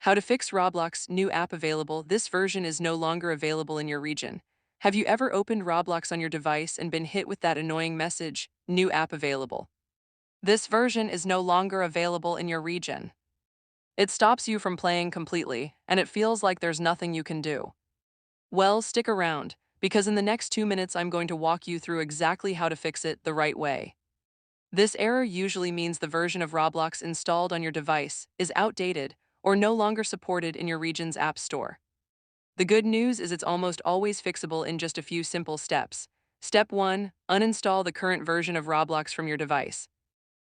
How to fix Roblox new app available. This version is no longer available in your region. Have you ever opened Roblox on your device and been hit with that annoying message, new app available? This version is no longer available in your region. It stops you from playing completely, and it feels like there's nothing you can do. Well, stick around, because in the next 2 minutes I'm going to walk you through exactly how to fix it the right way. This error usually means the version of Roblox installed on your device is outdated or no longer supported in your region's app store. The good news is it's almost always fixable in just a few simple steps. Step 1. Uninstall the current version of Roblox from your device.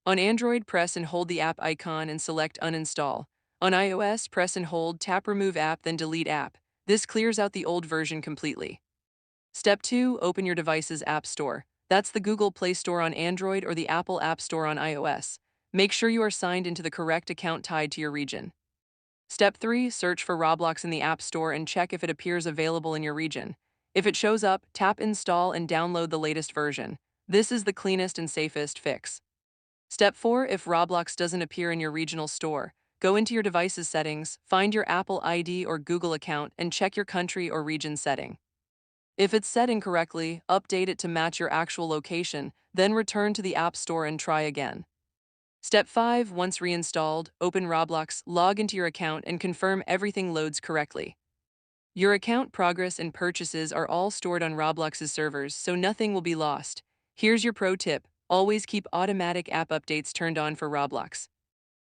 On Android, press and hold the app icon and select Uninstall. On iOS, press and hold Tap Remove App, then Delete App. This clears out the old version completely. Step 2. Open your device's App Store. That's the Google Play Store on Android or the Apple App Store on iOS. Make sure you are signed into the correct account tied to your region. Step 3. Search for Roblox in the App Store and check if it appears available in your region. If it shows up, tap Install and download the latest version. This is the cleanest and safest fix. Step 4. If Roblox doesn't appear in your regional store, go into your device's settings, find your Apple ID or Google account, and check your country or region setting. If it's set incorrectly, update it to match your actual location, then return to the App Store and try again. Step 5. Once reinstalled, open Roblox, log into your account, and confirm everything loads correctly. Your account progress and purchases are all stored on Roblox's servers, so nothing will be lost. Here's your pro tip: always keep automatic app updates turned on for Roblox.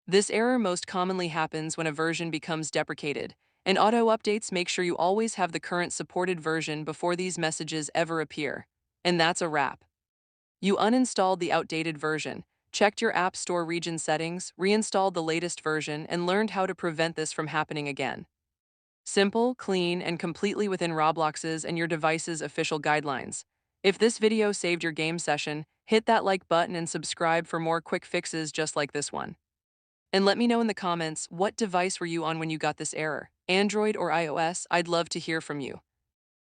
This error most commonly happens when a version becomes deprecated, and auto updates make sure you always have the current supported version before these messages ever appear. And that's a wrap. You uninstalled the outdated version, checked your App Store region settings, reinstalled the latest version, and learned how to prevent this from happening again. Simple, clean, and completely within Roblox's and your device's official guidelines. If this video saved your game session, hit that like button and subscribe for more quick fixes just like this one. And let me know in the comments, what device were you on when you got this error? Android or iOS? I'd love to hear from you.